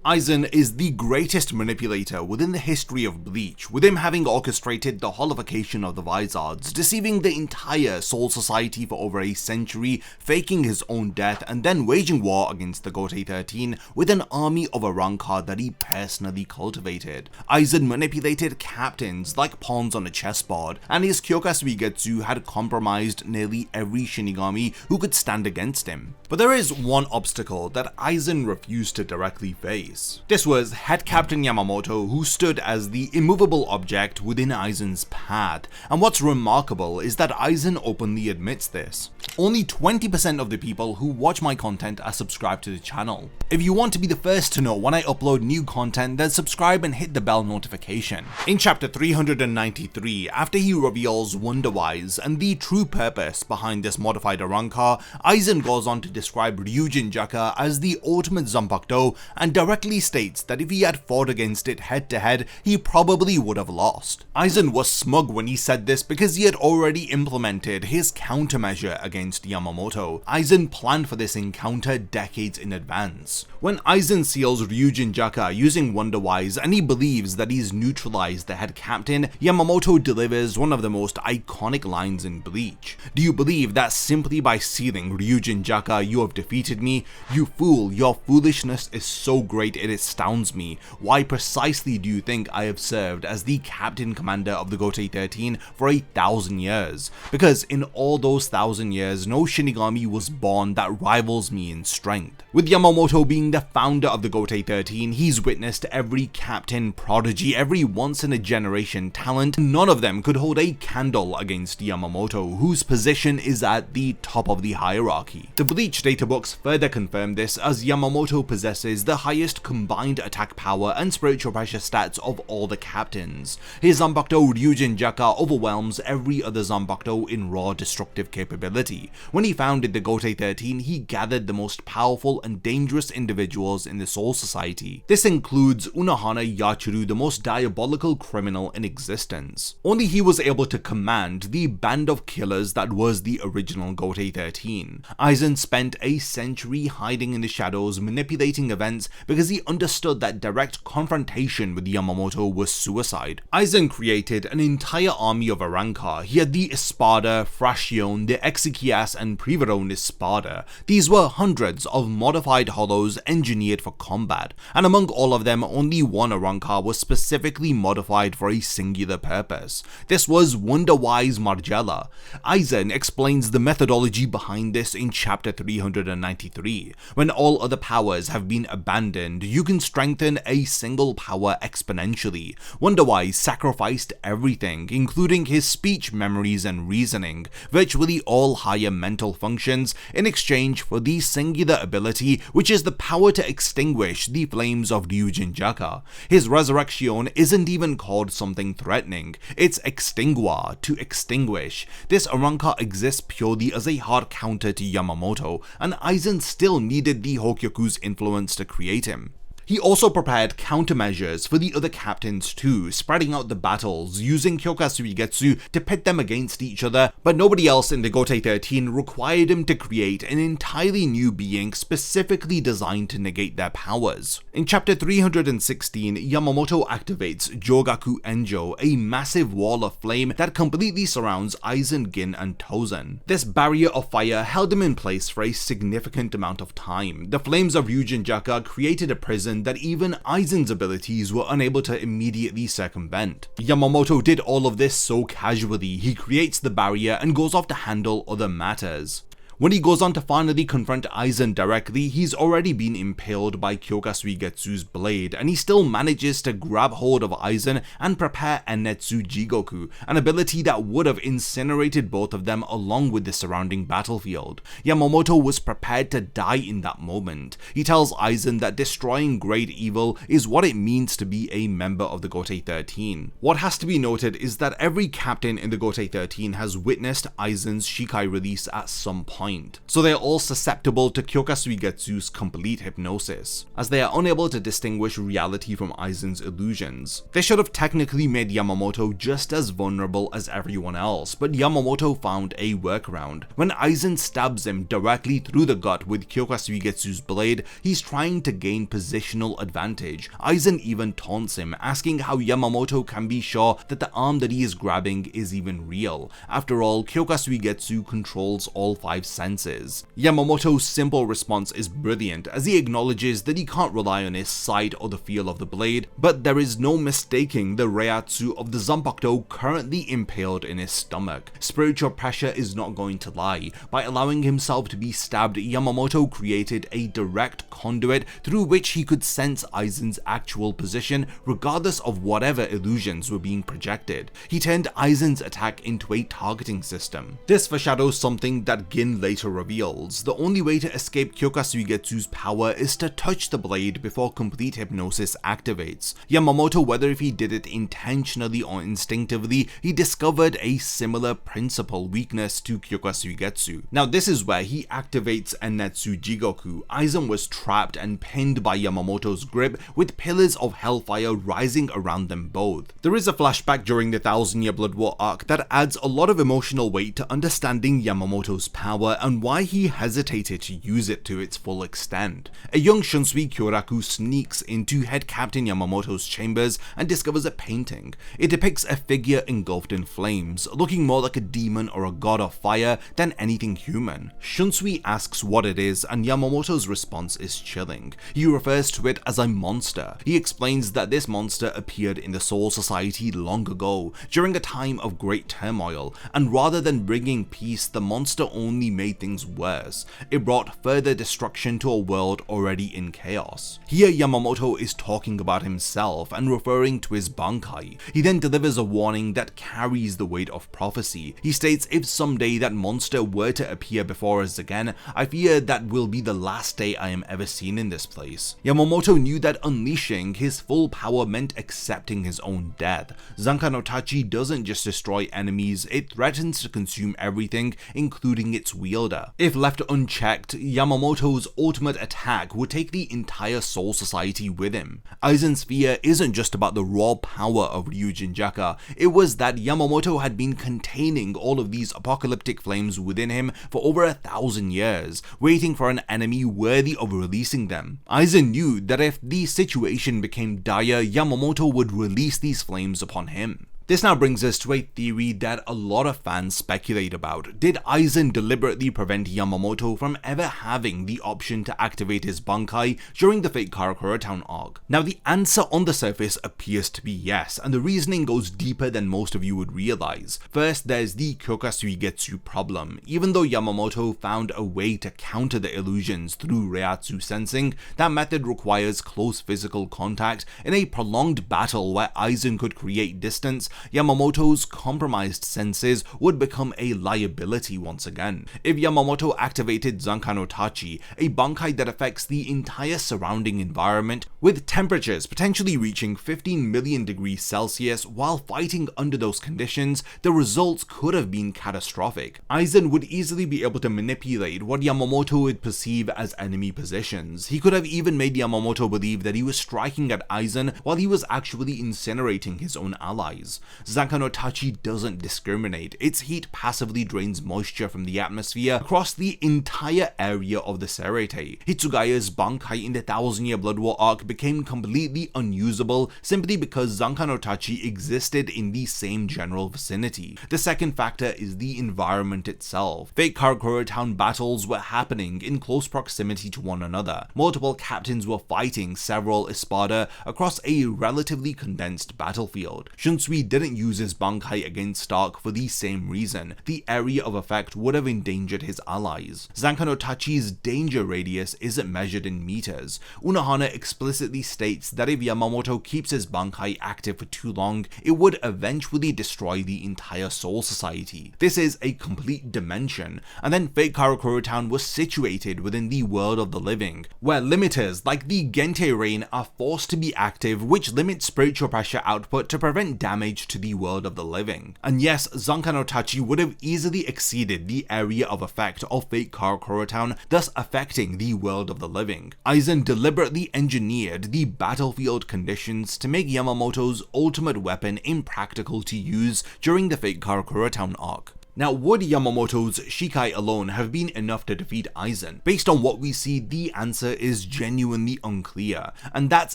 Aizen is the greatest manipulator within the history of Bleach, with him having orchestrated the holification of the Vizards, deceiving the entire Soul Society for over a century, faking his own death, and then waging war against the Gotei 13 with an army of Arrancar that he personally cultivated. Aizen manipulated captains like pawns on a chessboard, and his Kyoka Suigetsu had compromised nearly every Shinigami who could stand against him. But there is one obstacle that Aizen refused to directly face. This was Head Captain Yamamoto, who stood as the immovable object within Aizen's path, and what's remarkable is that Aizen openly admits this. Only 20% of the people who watch my content are subscribed to the channel. If you want to be the first to know when I upload new content, then subscribe and hit the bell notification. In chapter 393, after he reveals Wonderweiss and the true purpose behind this modified Arrancar, Aizen goes on to describe Ryujin Jaka as the ultimate Zanpakuto and directly states that if he had fought against it head to head, he probably would have lost. Aizen was smug when he said this because he had already implemented his countermeasure against Yamamoto. Aizen planned for this encounter decades in advance. When Aizen seals Ryujin Jaka using Wonderweiss and he believes that he's neutralized the head captain, Yamamoto delivers one of the most iconic lines in Bleach. "Do you believe that simply by sealing Ryujin Jaka you have defeated me? You fool, your foolishness is so great it astounds me. Why precisely do you think I have served as the captain commander of the Gotei 13 for 1,000 years? Because in all those 1,000 years, no Shinigami was born that rivals me in strength." With Yamamoto being the founder of the Gotei 13, he's witnessed every captain prodigy, every once-in-a-generation talent. None of them could hold a candle against Yamamoto, whose position is at the top of the hierarchy. The Bleach databooks further confirm this, as Yamamoto possesses the highest combined attack power and spiritual pressure stats of all the captains. His Zanpakuto Ryujin Jaka overwhelms every other Zanpakuto in raw destructive capability. When he founded the Gotei 13, he gathered the most powerful and dangerous individuals in the Soul Society. This includes Unohana Yachuru, the most diabolical criminal in existence. Only he was able to command the band of killers that was the original Gotei 13. Aizen spent a century hiding in the shadows, manipulating events because he understood that direct confrontation with Yamamoto was suicide. Aizen created an entire army of Arrancar. He had the Espada, Fraction, the Exiquias, and Privaron Espada. These were hundreds of modified hollows engineered for combat, and among all of them, only one Arrancar was specifically modified for a singular purpose. This was Wonderweiss Margella. Aizen explains the methodology behind this in chapter 393. When all other powers have been abandoned, you can strengthen a single power exponentially. Wonderweiss sacrificed everything, including his speech, memories, and reasoning, virtually all higher mental functions, in exchange for the singular ability, which is the power to extinguish the flames of Ryujin Jaka. His resurrection isn't even called something threatening, it's extinguar, to extinguish. This Arrancar exists purely as a hard counter to Yamamoto, and Aizen still needed the Hokyoku's influence to create him. He also prepared countermeasures for the other captains too, spreading out the battles, using Kyoka Suigetsu to pit them against each other, but nobody else in the Gotei 13 required him to create an entirely new being specifically designed to negate their powers. In chapter 316, Yamamoto activates Jokaku Enjo, a massive wall of flame that completely surrounds Aizen, Gin, and Tozen. This barrier of fire held him in place for a significant amount of time. The flames of Ryujin Jaka created a prison that even Aizen's abilities were unable to immediately circumvent. Yamamoto did all of this so casually, he creates the barrier and goes off to handle other matters. When he goes on to finally confront Aizen directly, he's already been impaled by Kyoka Suigetsu's blade, and he still manages to grab hold of Aizen and prepare Ennetsu Jigoku, an ability that would have incinerated both of them along with the surrounding battlefield. Yamamoto was prepared to die in that moment. He tells Aizen that destroying great evil is what it means to be a member of the Gotei 13. What has to be noted is that every captain in the Gotei 13 has witnessed Aizen's Shikai release at some point. point. So they are all susceptible to Kyoka Suigetsu's complete hypnosis, as they are unable to distinguish reality from Aizen's illusions. They should have technically made Yamamoto just as vulnerable as everyone else, but Yamamoto found a workaround. When Aizen stabs him directly through the gut with Kyoka Suigetsu's blade, he's trying to gain positional advantage. Aizen even taunts him, asking how Yamamoto can be sure that the arm that he is grabbing is even real. After all, Kyoka Suigetsu controls all 5 senses. Yamamoto's simple response is brilliant, as he acknowledges that he can't rely on his sight or the feel of the blade, but there is no mistaking the reiatsu of the Zanpakuto currently impaled in his stomach. Spiritual pressure is not going to lie. By allowing himself to be stabbed, Yamamoto created a direct conduit through which he could sense Aizen's actual position regardless of whatever illusions were being projected. He turned Aizen's attack into a targeting system. This foreshadows something that Gin later reveals. The only way to escape Kyoka Suigetsu's power is to touch the blade before complete hypnosis activates. Yamamoto, whether if he did it intentionally or instinctively, he discovered a similar principal weakness to Kyoka Suigetsu. Now this is where he activates Ennetsu Jigoku. Aizen was trapped and pinned by Yamamoto's grip, with pillars of hellfire rising around them both. There is a flashback during the 1000-year Blood War arc that adds a lot of emotional weight to understanding Yamamoto's power and why he hesitated to use it to its full extent. A young Shunsui Kyoraku sneaks into Head Captain Yamamoto's chambers and discovers a painting. It depicts a figure engulfed in flames, looking more like a demon or a god of fire than anything human. Shunsui asks what it is, and Yamamoto's response is chilling. He refers to it as a monster. He explains that this monster appeared in the Soul Society long ago, during a time of great turmoil, and rather than bringing peace, the monster only made things worse. It brought further destruction to a world already in chaos. Here Yamamoto is talking about himself and referring to his bankai. He then delivers a warning that carries the weight of prophecy. He states, if someday that monster were to appear before us again, I fear that will be the last day I am ever seen in this place. Yamamoto knew that unleashing his full power meant accepting his own death. Zanka no Tachi doesn't just destroy enemies, it threatens to consume everything, including its wielder. If left unchecked, Yamamoto's ultimate attack would take the entire Soul Society with him. Aizen's fear isn't just about the raw power of Ryujinjaka, it was that Yamamoto had been containing all of these apocalyptic flames within him for over 1,000 years, waiting for an enemy worthy of releasing them. Aizen knew that if the situation became dire, Yamamoto would release these flames upon him. This now brings us to a theory that a lot of fans speculate about. Did Aizen deliberately prevent Yamamoto from ever having the option to activate his bankai during the Fate Karakura Town arc? Now the answer on the surface appears to be yes, and the reasoning goes deeper than most of you would realize. First, there's the Kyoka Suigetsu problem. Even though Yamamoto found a way to counter the illusions through reiatsu sensing, that method requires close physical contact. In a prolonged battle where Aizen could create distance, Yamamoto's compromised senses would become a liability once again. If Yamamoto activated Zanka no Tachi, a bankai that affects the entire surrounding environment, with temperatures potentially reaching 15 million degrees Celsius while fighting under those conditions, the results could have been catastrophic. Aizen would easily be able to manipulate what Yamamoto would perceive as enemy positions. He could have even made Yamamoto believe that he was striking at Aizen while he was actually incinerating his own allies. Zanka no Tachi doesn't discriminate. Its heat passively drains moisture from the atmosphere across the entire area of the Serete. Hitsugaya's bankai in the 1000-year Blood War arc became completely unusable simply because Zanka no Tachi existed in the same general vicinity. The second factor is the environment itself. Fate Karakura Town battles were happening in close proximity to one another. Multiple captains were fighting several espada across a relatively condensed battlefield. Shunsui didn't use his bankai against Stark for the same reason. The area of effect would have endangered his allies. Zanka no Tachi's danger radius isn't measured in meters. Unohana explicitly states that if Yamamoto keeps his bankai active for too long, it would eventually destroy the entire Soul Society. This is a complete dimension, and then Fate Karakura Town was situated within the world of the living, where limiters like the Gente Rain are forced to be active, which limits spiritual pressure output to prevent damage reach to the world of the living. And yes, Zankai no Tachi would have easily exceeded the area of effect of Fate Karakura Town, thus affecting the world of the living. Aizen deliberately engineered the battlefield conditions to make Yamamoto's ultimate weapon impractical to use during the Fate Karakura Town arc. Now, would Yamamoto's Shikai alone have been enough to defeat Aizen? Based on what we see, the answer is genuinely unclear, and that's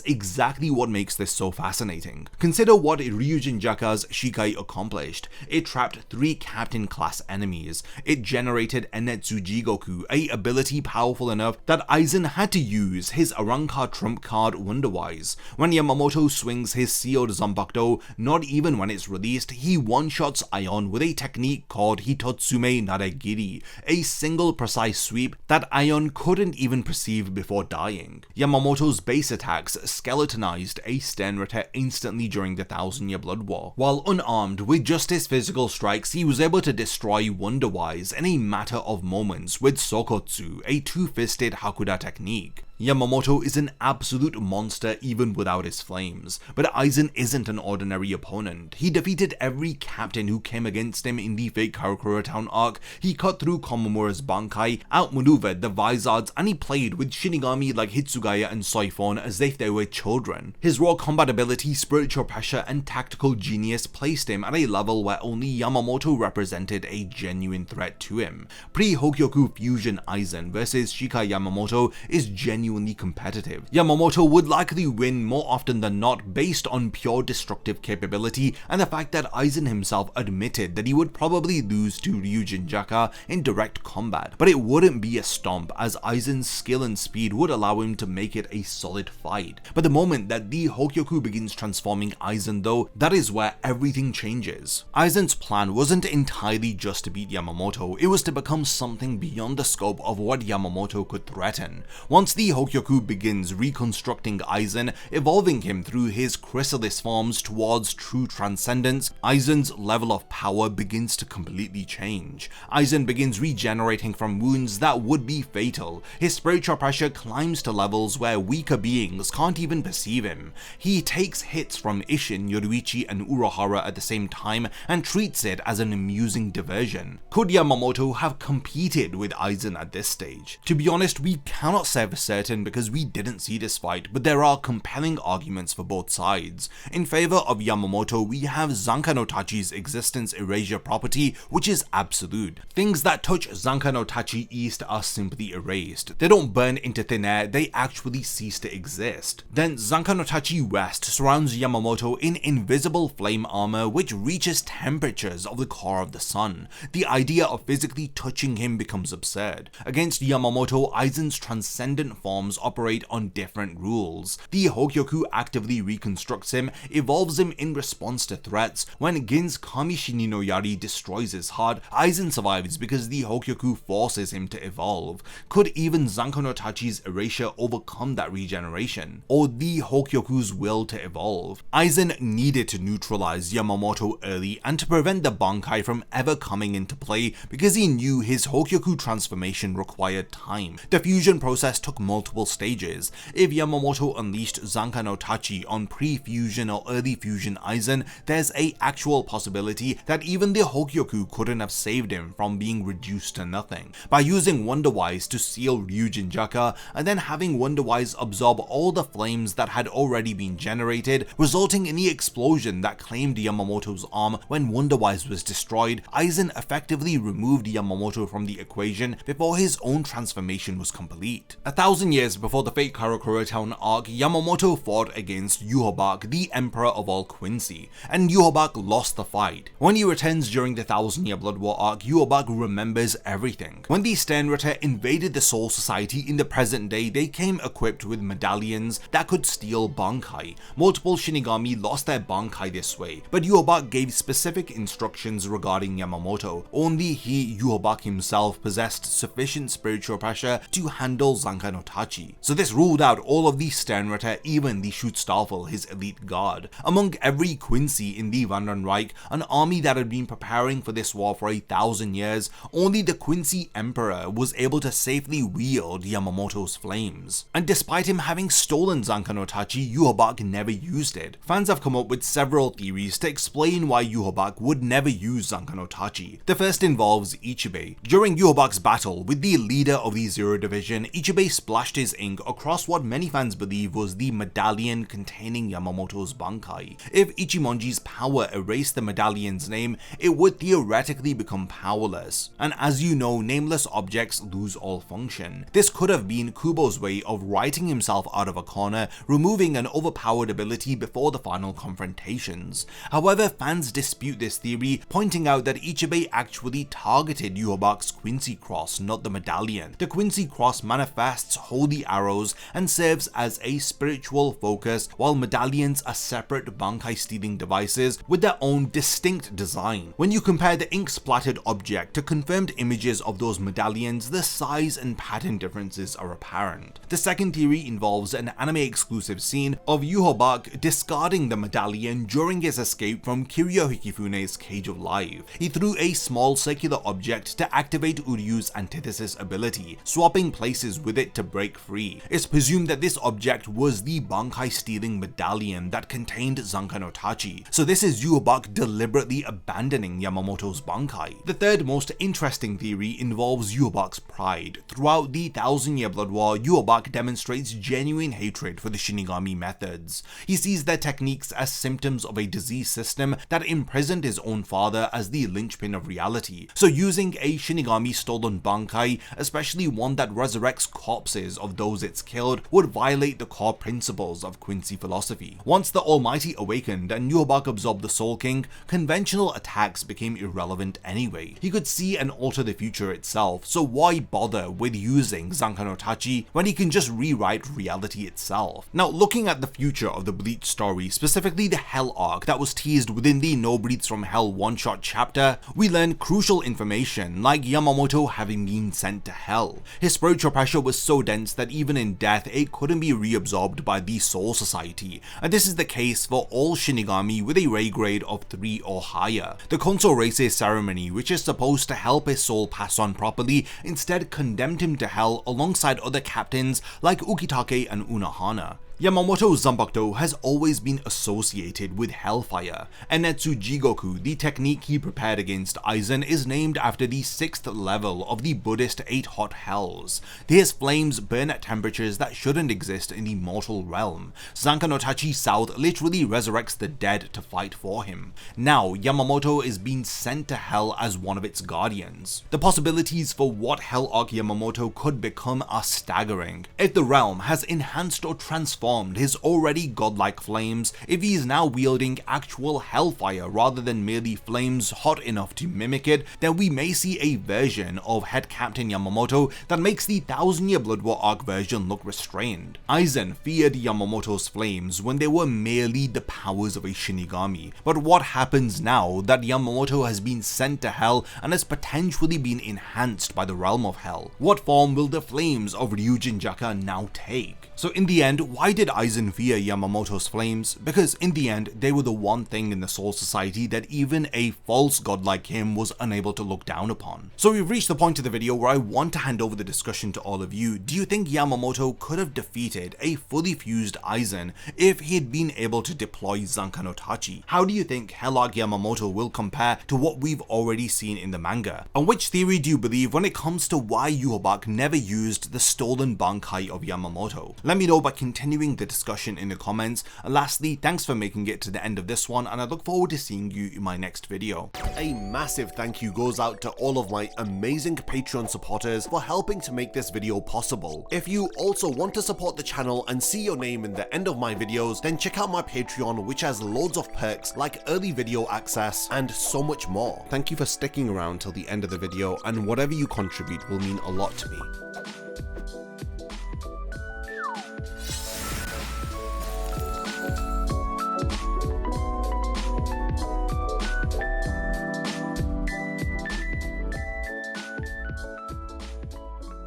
exactly what makes this so fascinating. Consider what Ryujin Jaka's Shikai accomplished. It trapped 3 captain-class enemies. It generated Enetsu Jigoku, a ability powerful enough that Aizen had to use his Arrancar trump card Wonderweiss. When Yamamoto swings his sealed Zanpakuto, not even when it's released, he one-shots Aion with a technique called Hitotsume Naregiri, a single precise sweep that Aion couldn't even perceive before dying. Yamamoto's base attacks skeletonized a Sternritter instantly during the 1000-year Blood War. While unarmed with just his physical strikes, he was able to destroy Wonderweiss in a matter of moments with Sokotsu, a two-fisted Hakuda technique. Yamamoto is an absolute monster even without his flames, but Aizen isn't an ordinary opponent. He defeated every captain who came against him in the Fate Karakura Town arc, he cut through Komamura's bankai, outmaneuvered the Vizards, and he played with Shinigami like Hitsugaya and Soifon as if they were children. His raw combat ability, spiritual pressure, and tactical genius placed him at a level where only Yamamoto represented a genuine threat to him. Pre-Hokyoku Fusion Aizen versus Shikai Yamamoto is genuinely competitive. Yamamoto would likely win more often than not based on pure destructive capability and the fact that Aizen himself admitted that he would probably lose to Ryujin Jaka in direct combat, but it wouldn't be a stomp as Aizen's skill and speed would allow him to make it a solid fight. But the moment that the Hokyoku begins transforming Aizen though, that is where everything changes. Aizen's plan wasn't entirely just to beat Yamamoto, it was to become something beyond the scope of what Yamamoto could threaten. Once the Hokyoku begins reconstructing Aizen, evolving him through his chrysalis forms towards true transcendence, Aizen's level of power begins to completely change. Aizen begins regenerating from wounds that would be fatal. His spiritual pressure climbs to levels where weaker beings can't even perceive him. He takes hits from Isshin, Yoruichi, and Urahara at the same time and treats it as an amusing diversion. Could Yamamoto have competed with Aizen at this stage? To be honest, we cannot say for certain because we didn't see this fight, but there are compelling arguments for both sides. In favor of Yamamoto, we have Zankai no Tachi's existence erasure property, which is absolute. Things that touch Zankai no Tachi East are simply erased. They don't burn into thin air, they actually cease to exist. Then Zankai no Tachi West surrounds Yamamoto in invisible flame armor which reaches temperatures of the core of the sun. The idea of physically touching him becomes absurd. Against Yamamoto, Aizen's transcendent forms operate on different rules. The Hokyoku actively reconstructs him, evolves him in response to threats. When Gin's Kamishini no Yari destroys his heart, Aizen survives because the Hokyoku forces him to evolve. Could even Zankai no Tachi's erasure overcome that regeneration? Or the Hokyoku's will to evolve? Aizen needed to neutralize Yamamoto early and to prevent the bankai from ever coming into play because he knew his Hokyoku transformation required time. The fusion process took multiple stages. If Yamamoto unleashed Zankai no Tachi on pre-fusion or early fusion Aizen, there's a actual possibility that even the Hokyoku couldn't have saved him from being reduced to nothing. By using Wonderweiss to seal Ryujin Jaka and then having Wonderweiss absorb all the flames that had already been generated, resulting in the explosion that claimed Yamamoto's arm when Wonderweiss was destroyed, Aizen effectively removed Yamamoto from the equation before his own transformation was complete. 1,000 years before the Fate Karakura Town arc, Yamamoto fought against Yhwach, the Emperor of all Quincy, and Yhwach lost the fight. When he returns during the 1000-year Blood War arc, Yhwach remembers everything. When the Sternritter invaded the Soul Society in the present day, they came equipped with medallions that could steal bankai. Multiple Shinigami lost their bankai this way, but Yhwach gave specific instructions regarding Yamamoto. Only he, Yhwach himself, possessed sufficient spiritual pressure to handle Zankai no Tachi. Tachi. So this ruled out all of the Sternritter, even the Schutzstaffel, his elite guard. Among every Quincy in the Wanderreich, an army that had been preparing for this war for 1,000 years, only the Quincy Emperor was able to safely wield Yamamoto's flames. And despite him having stolen Zanka no Tachi, Yhwach never used it. Fans have come up with several theories to explain why Yhwach would never use Zanka no Tachi. The first involves Ichibei. During Yhwach's battle with the leader of the Zero Division, Ichibei splashed his ink across what many fans believe was the medallion containing Yamamoto's bankai. If Ichimonji's power erased the medallion's name, it would theoretically become powerless. And as you know, nameless objects lose all function. This could have been Kubo's way of writing himself out of a corner, removing an overpowered ability before the final confrontations. However, fans dispute this theory, pointing out that Ichibei actually targeted Yhwach's Quincy Cross, not the medallion. The Quincy Cross manifests holy arrows and serves as a spiritual focus, while medallions are separate bankai stealing devices with their own distinct design. When you compare the ink-splattered object to confirmed images of those medallions, the size and pattern differences are apparent. The second theory involves an anime-exclusive scene of Yhwach discarding the medallion during his escape from Kiryu Hikifune's Cage of Life. He threw a small circular object to activate Uryu's antithesis ability, swapping places with it to break free. It's presumed that this object was the bankai stealing medallion that contained Zanka no Tachi, so this is Yhwach deliberately abandoning Yamamoto's bankai. The third most interesting theory involves Yhwach's pride. Throughout the 1,000-year Blood War, Yhwach demonstrates genuine hatred for the Shinigami methods. He sees their techniques as symptoms of a disease system that imprisoned his own father as the linchpin of reality. So using a Shinigami stolen bankai, especially one that resurrects corpses of those it's killed, would violate the core principles of Quincy philosophy. Once the Almighty awakened and Yhwach absorbed the Soul King, conventional attacks became irrelevant anyway. He could see and alter the future itself, so why bother with using Zanka no Tachi when he can just rewrite reality itself? Now, looking at the future of the Bleach story, specifically the Hell arc that was teased within the No Breaths from Hell one-shot chapter, we learn crucial information like Yamamoto having been sent to Hell. His spiritual pressure was so dense that even in death it couldn't be reabsorbed by the Soul Society, and this is the case for all Shinigami with a Ray grade of 3 or higher. The Konso Reise ceremony, which is supposed to help his soul pass on properly, instead condemned him to Hell alongside other captains like Ukitake and Unohana. Yamamoto's Zanpakuto has always been associated with hellfire. Enetsu Jigoku, the technique he prepared against Aizen, is named after the 6th level of the Buddhist 8 hot hells. His flames burn at temperatures that shouldn't exist in the mortal realm. Zanka no Tachi South literally resurrects the dead to fight for him. Now, Yamamoto is being sent to Hell as one of its guardians. The possibilities for what Hell Arc Yamamoto could become are staggering. If the realm has enhanced or transformed his already godlike flames, if he is now wielding actual hellfire rather than merely flames hot enough to mimic it, then we may see a version of Head Captain Yamamoto that makes the 1,000-year Blood War arc version look restrained. Aizen feared Yamamoto's flames when they were merely the powers of a Shinigami, but what happens now that Yamamoto has been sent to Hell and has potentially been enhanced by the realm of Hell? What form will the flames of Ryujinjaka now take? So in the end, why did Aizen fear Yamamoto's flames? Because in the end, they were the one thing in the Soul Society that even a false god like him was unable to look down upon. So we've reached the point of the video where I want to hand over the discussion to all of you. Do you think Yamamoto could have defeated a fully fused Aizen if he had been able to deploy Zanka no Tachi? How do you think Hell Arc Yamamoto will compare to what we've already seen in the manga? And which theory do you believe when it comes to why Yhwach never used the stolen bankai of Yamamoto? Let me know by continuing the discussion in the comments. And lastly, thanks for making it to the end of this one, and I look forward to seeing you in my next video. A massive thank you goes out to all of my amazing Patreon supporters for helping to make this video possible. If you also want to support the channel and see your name in the end of my videos, then check out my Patreon, which has loads of perks like early video access and so much more. Thank you for sticking around till the end of the video, and whatever you contribute will mean a lot to me.